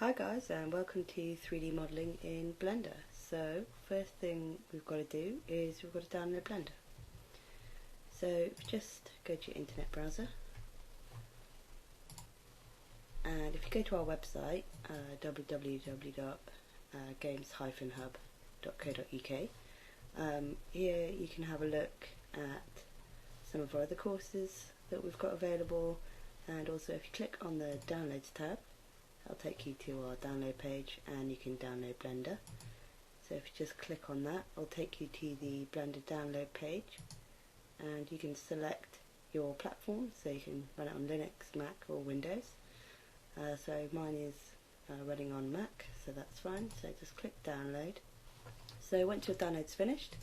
Hi guys, and welcome to 3D modelling in Blender. So first thing we've got to do is we've got to download Blender. So just go to your internet browser, and if you go to our website www.games-hub.co.uk, here you can have a look at some of our other courses that we've got available, and also if you click on the Downloads tab, I'll take you to our download page and you can download Blender. So if you just click on that, I'll take you to the Blender download page, and you can select your platform, so you can run it on Linux, Mac or Windows. So mine is running on Mac, so that's fine. So just click download. So once your download's finished,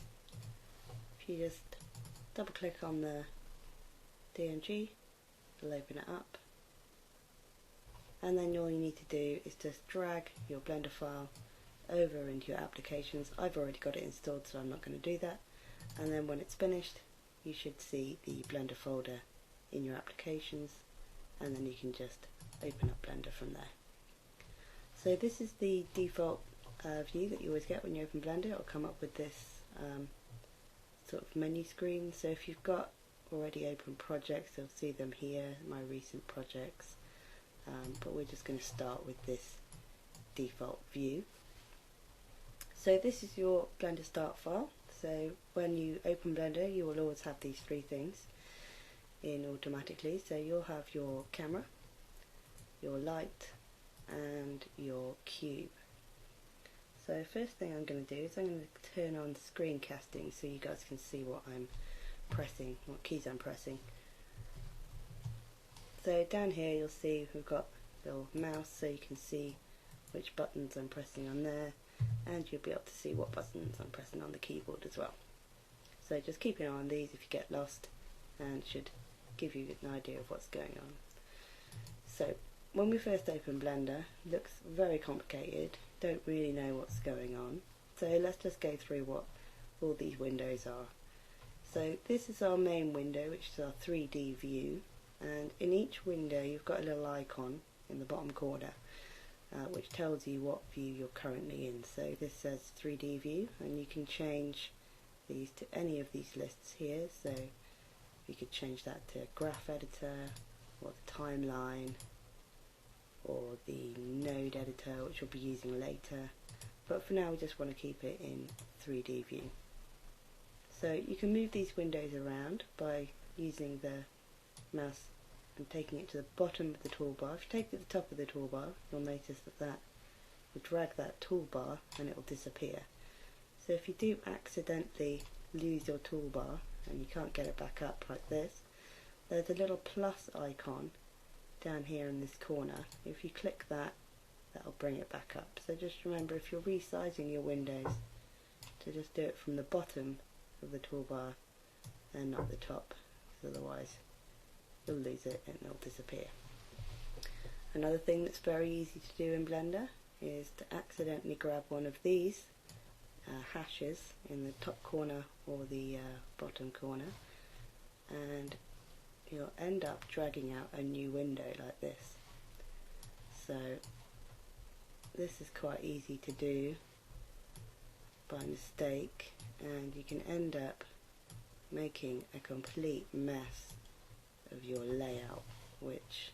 if you just double click on the DMG, it'll open it up. And then all you need to do is just drag your Blender file over into your applications. I've already got it installed, so I'm not going to do that. And then when it's finished, you should see the Blender folder in your applications, and then you can just open up Blender from there. So this is the default view that you always get when you open Blender. It'll come up with this sort of menu screen. So if you've got already open projects, you'll see them here, my recent projects. But we're just going to start with this default view. So this is your Blender start file. So when you open Blender, you will always have these three things in automatically. So you'll have your camera, your light, and your cube. So first thing I'm going to do is I'm going to turn on screencasting so you guys can see what I'm pressing, what keys I'm pressing. So down here you'll see we've got a little mouse, so you can see which buttons I'm pressing on there, and you'll be able to see what buttons I'm pressing on the keyboard as well. So just keep an eye on these if you get lost, and it should give you an idea of what's going on. So when we first open Blender, it looks very complicated, don't really know what's going on. So let's just go through what all these windows are. So this is our main window, which is our 3D view. And in each window you've got a little icon in the bottom corner which tells you what view you're currently in. So this says 3D view, and you can change these to any of these lists here. So you could change that to graph editor, or the timeline, or the node editor, which we'll be using later. But for now we just want to keep it in 3D view. So you can move these windows around by using the mouse and taking it to the bottom of the toolbar. If you take it to the top of the toolbar, you'll notice that will drag that toolbar and it will disappear. So if you do accidentally lose your toolbar and you can't get it back up like this, there's a little plus icon down here in this corner. If you click that, that'll bring it back up. So just remember, if you're resizing your windows, to just do it from the bottom of the toolbar and not the top, because otherwise you'll lose it and it'll disappear. Another thing that's very easy to do in Blender is to accidentally grab one of these hashes in the top corner or the bottom corner, and you'll end up dragging out a new window like this. So this is quite easy to do by mistake, and you can end up making a complete mess of your layout, which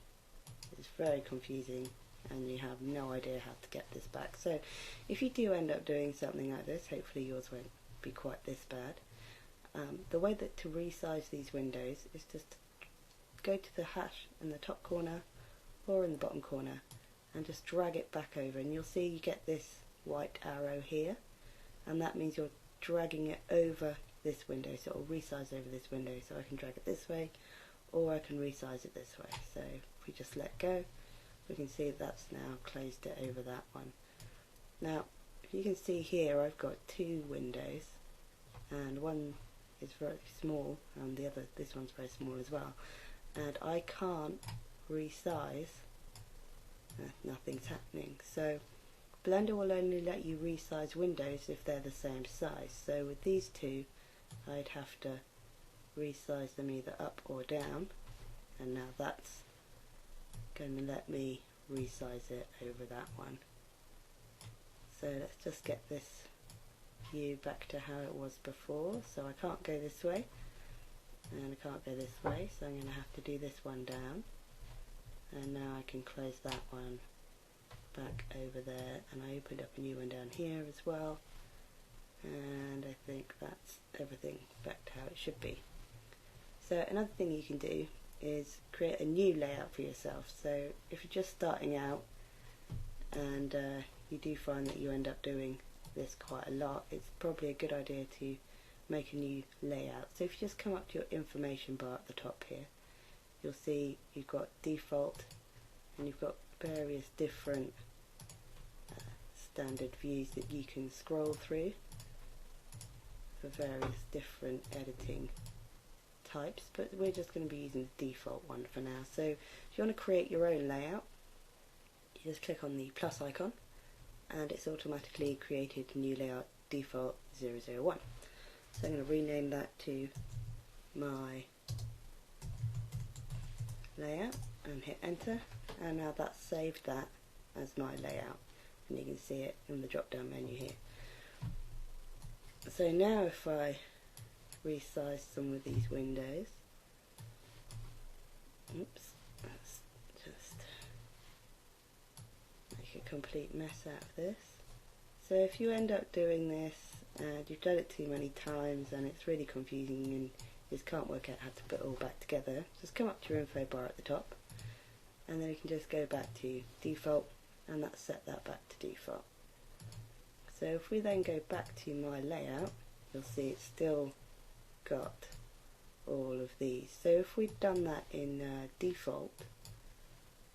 is very confusing, and you have no idea how to get this back. So if you do end up doing something like this, hopefully yours won't be quite this bad. The way that to resize these windows is just go to the hash in the top corner or in the bottom corner and just drag it back over, and you'll see you get this white arrow here, and that means you're dragging it over this window, so it will resize over this window. So I can drag it this way, or I can resize it this way. So if we just let go, we can see that's now closed it over that one. Now you can see here I've got two windows, and one is very small and the other, this one's very small as well, and I can't resize, nothing's happening. So Blender will only let you resize windows if they're the same size. So with these two I'd have to resize them either up or down, and now that's going to let me resize it over that one. So let's just get this view back to how it was before. So I can't go this way and I can't go this way, so I'm going to have to do this one down, and now I can close that one back over there, and I opened up a new one down here as well, and I think that's everything back to how it should be. So another thing you can do is create a new layout for yourself. So if you're just starting out and you do find that you end up doing this quite a lot, it's probably a good idea to make a new layout. So if you just come up to your information bar at the top here, you'll see you've got default and you've got various different standard views that you can scroll through for various different editing types, but we're just going to be using the default one for now. So if you want to create your own layout, you just click on the plus icon and it's automatically created new layout default 001. So I'm going to rename that to my layout and hit enter, and now that's saved that as my layout, and you can see it in the drop down menu here. So now if I resize some of these windows, oops, let's just make a complete mess out of this. So if you end up doing this and you've done it too many times and it's really confusing and you just can't work out how to put it all back together, just come up to your info bar at the top and then you can just go back to default, and that's set that back to default. So if we then go back to my layout, you'll see it's still got all of these. So if we'd done that in default,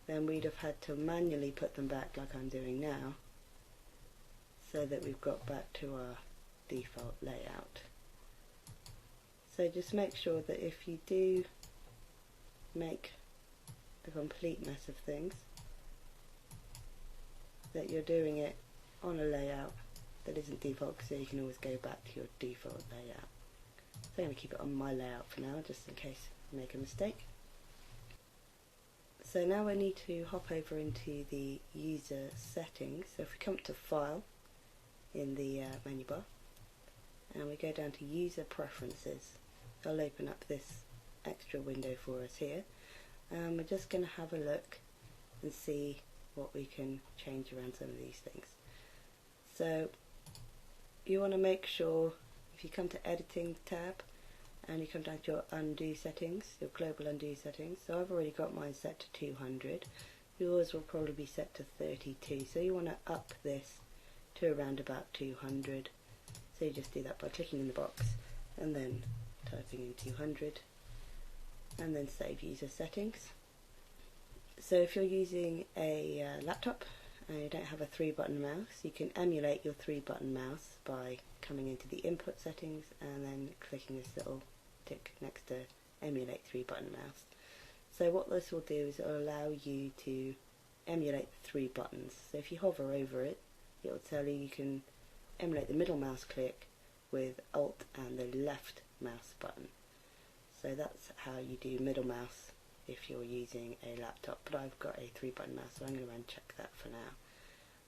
then we'd have had to manually put them back like I'm doing now, so that we've got back to our default layout. So just make sure that if you do make a complete mess of things, that you're doing it on a layout that isn't default, so you can always go back to your default layout. So I'm going to keep it on my layout for now, just in case I make a mistake. So now we need to hop over into the user settings. So if we come to File in the menu bar and we go down to User Preferences, I'll open up this extra window for us here, and we're just going to have a look and see what we can change around some of these things. So you want to make sure, if you come to Editing tab and you come down to your undo settings, your global undo settings, so I've already got mine set to 200, yours will probably be set to 32, so you want to up this to around about 200. So you just do that by clicking in the box and then typing in 200 and then save user settings. So if you're using a laptop and you don't have a 3-button mouse, you can emulate your 3-button mouse by coming into the input settings and then clicking this little tick next to emulate 3-button mouse. So what this will do is it will allow you to emulate the 3 buttons. So if you hover over it, it will tell you can emulate the middle mouse click with Alt and the left mouse button. So that's how you do middle mouse if you're using a laptop, but I've got a 3-button mouse, so I'm going to uncheck that for now.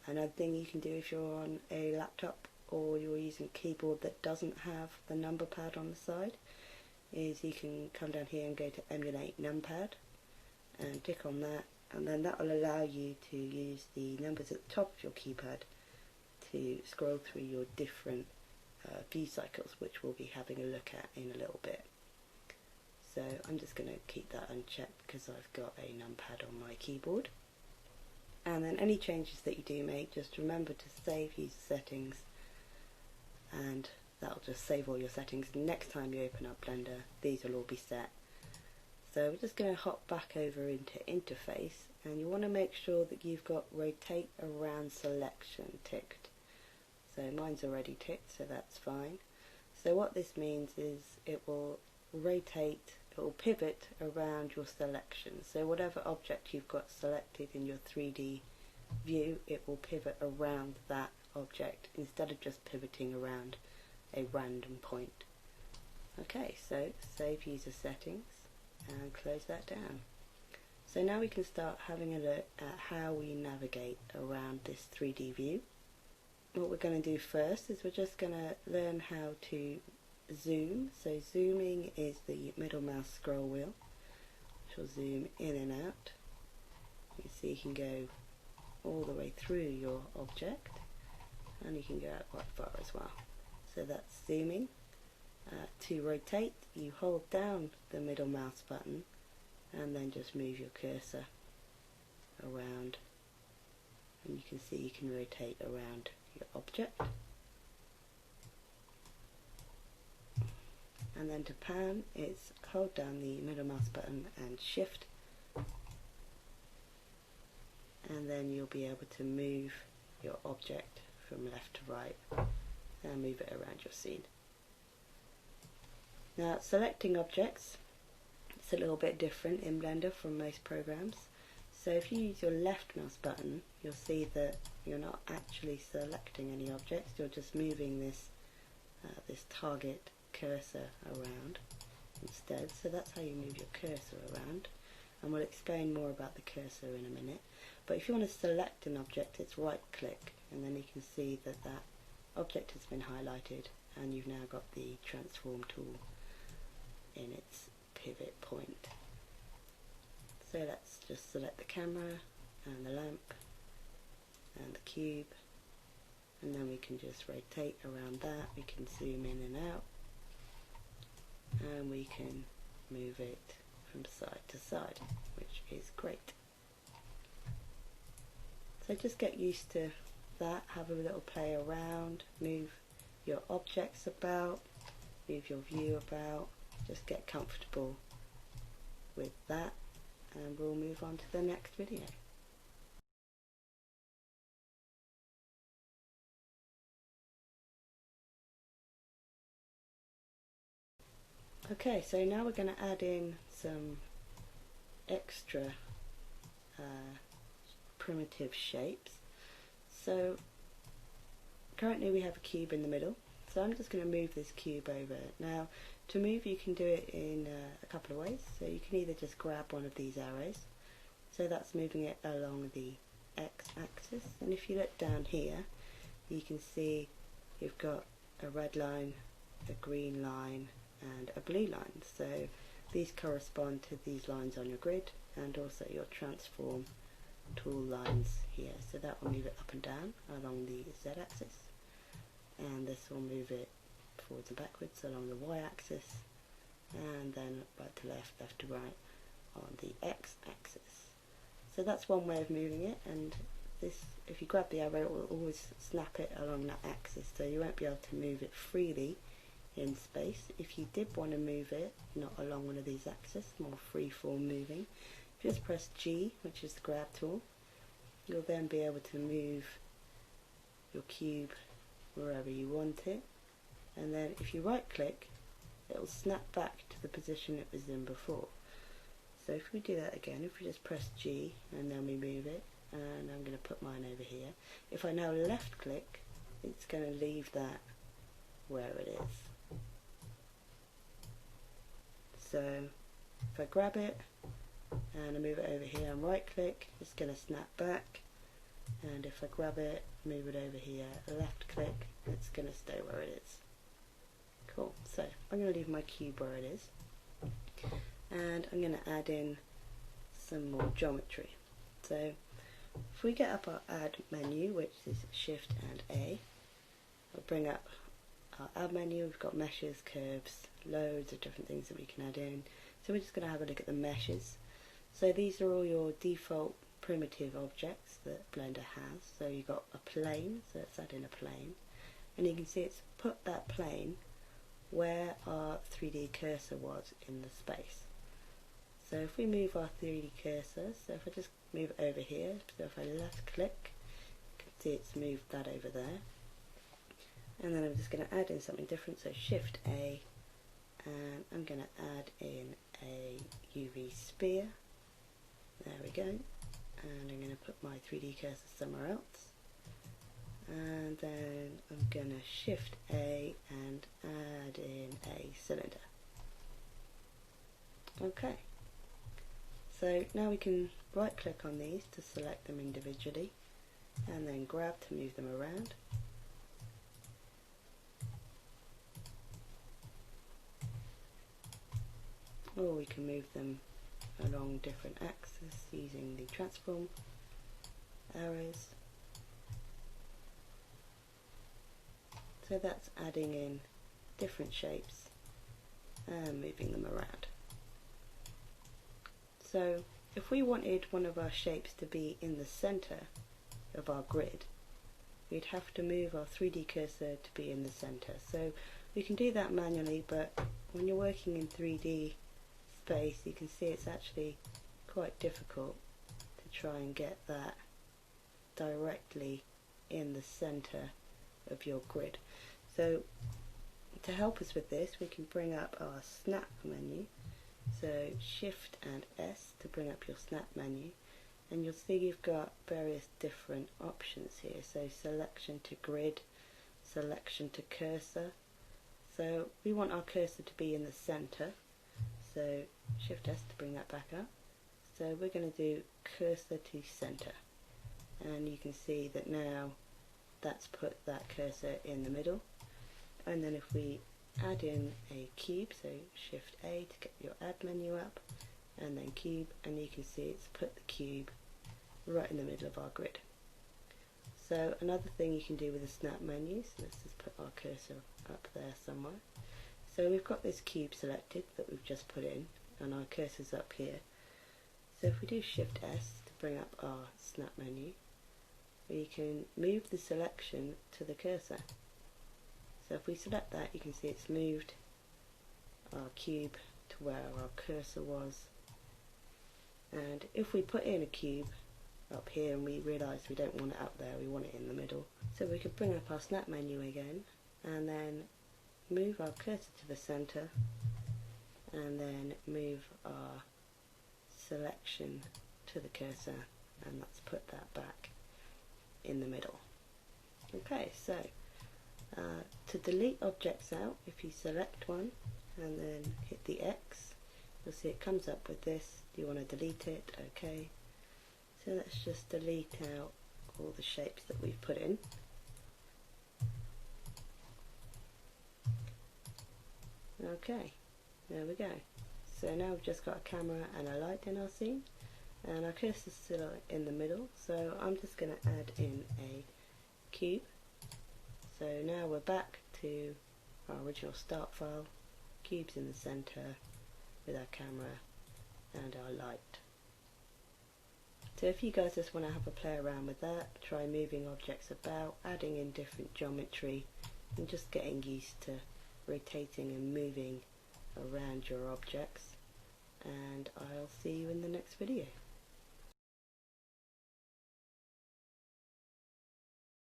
Another thing you can do if you're on a laptop or you're using a keyboard that doesn't have the number pad on the side is you can come down here and go to emulate numpad and tick on that, and then that will allow you to use the numbers at the top of your keypad to scroll through your different view cycles, which we'll be having a look at in a little bit. So I'm just going to keep that unchecked because I've got a numpad on my keyboard. And then any changes that you do make, just remember to save user settings, and that'll just save all your settings. Next time you open up Blender, these will all be set. So we're just going to hop back over into interface, and you want to make sure that you've got rotate around selection ticked. So mine's already ticked, so that's fine. So what this means is it will rotate, it will pivot around your selection. So whatever object you've got selected in your 3D view, it will pivot around that object instead of just pivoting around a random point. Okay, so save user settings and close that down. So now we can start having a look at how we navigate around this 3D view. What we're going to do first is we're just going to learn how to zoom. So zooming is the middle mouse scroll wheel, which will zoom in and out. You can see you can go all the way through your object, and you can go out quite far as well. So that's zooming. To rotate, you hold down the middle mouse button and then just move your cursor around, and you can see you can rotate around your object. And then to pan, it's hold down the middle mouse button and shift, and then you'll be able to move your object from left to right and move it around your scene. Now, selecting objects, it's a little bit different in Blender from most programs. So if you use your left mouse button, you'll see that you're not actually selecting any objects, you're just moving this target cursor around instead. So that's how you move your cursor around, and we'll explain more about the cursor in a minute. But if you want to select an object, it's right click, and then you can see that that object has been highlighted, and you've now got the transform tool in its pivot point. So let's just select the camera and the lamp and the cube, and then we can just rotate around that. We can zoom in and out, and we can move it from side to side, which is great. So just get used to that, have a little play around, move your objects about, move your view about, just get comfortable with that, and we'll move on to the next video. Okay, so now we're going to add in some extra primitive shapes. So currently we have a cube in the middle, so I'm just going to move this cube over. Now, to move, you can do it in a couple of ways. So you can either just grab one of these arrows, so that's moving it along the x-axis, and if you look down here you can see you've got a red line, a green line and a blue line. So these correspond to these lines on your grid, and also your transform tool lines here. So that will move it up and down along the z-axis, and this will move it forwards and backwards along the y-axis, and then right to left, left to right on the x-axis. So that's one way of moving it, and this, if you grab the arrow, it will always snap it along that axis, so you won't be able to move it freely in space. If you did want to move it not along one of these axes, more free-form moving, just press G, which is the grab tool. You'll then be able to move your cube wherever you want it, and then if you right click, it will snap back to the position it was in before. So if we do that again, if we just press G and then we move it, and I'm going to put mine over here, if I now left click, it's going to leave that where it is. So if I grab it and I move it over here and right click, it's going to snap back, and if I grab it, move it over here, left click, it's going to stay where it is. Cool. So I'm going to leave my cube where it is, and I'm going to add in some more geometry. So if we get up our add menu, which is shift and A, it'll bring up our add menu. We've got meshes, curves, loads of different things that we can add in. So we're just going to have a look at the meshes. So these are all your default primitive objects that Blender has. So you've got a plane, so let's add in a plane, and you can see it's put that plane where our 3D cursor was in the space. So if we move our 3D cursor, so if I just move it over here, so if I left click, you can see it's moved that over there. And then I'm just going to add in something different, so shift A, and I'm going to add in a UV sphere. There we go. And I'm going to put my 3D cursor somewhere else. And then I'm going to shift A and add in a cylinder. Okay. So now we can right click on these to select them individually and then grab to move them around. Or we can move them along different axes using the transform arrows. So that's adding in different shapes and moving them around. So if we wanted one of our shapes to be in the center of our grid, we'd have to move our 3D cursor to be in the center. So we can do that manually, but when you're working in 3D space, you can see it's actually quite difficult to try and get that directly in the center of your grid. So to help us with this, we can bring up our snap menu. So Shift and S to bring up your snap menu, and you'll see you've got various different options here. So selection to grid, selection to cursor. So we want our cursor to be in the center, so Shift S to bring that back up. So we're going to do cursor to center, and you can see that now that's put that cursor in the middle. And then if we add in a cube, so Shift A to get your add menu up, and then cube, and you can see it's put the cube right in the middle of our grid. So another thing you can do with the snap menu, so let's just put our cursor up there somewhere. So we've got this cube selected that we've just put in, and our cursor's up here. So if we do Shift S to bring up our snap menu, we can move the selection to the cursor. So if we select that, you can see it's moved our cube to where our cursor was. And if we put in a cube up here and we realise we don't want it up there, we want it in the middle, so we could bring up our snap menu again and then move our cursor to the centre and then move our selection to the cursor, and that's put that back in the middle. Okay, so to delete objects out, if you select one and then hit the X, you'll see it comes up with this. Do you want to delete it? Okay. So let's just delete out all the shapes that we've put in. Okay, there we go. So now we've just got a camera and a light in our scene, and our cursor's still in the middle, so I'm just going to add in a cube. So now we're back to our original start file, cubes in the center with our camera and our light. So if you guys just want to have a play around with that, try moving objects about, adding in different geometry, and just getting used to rotating and moving around your objects, and I'll see you in the next video.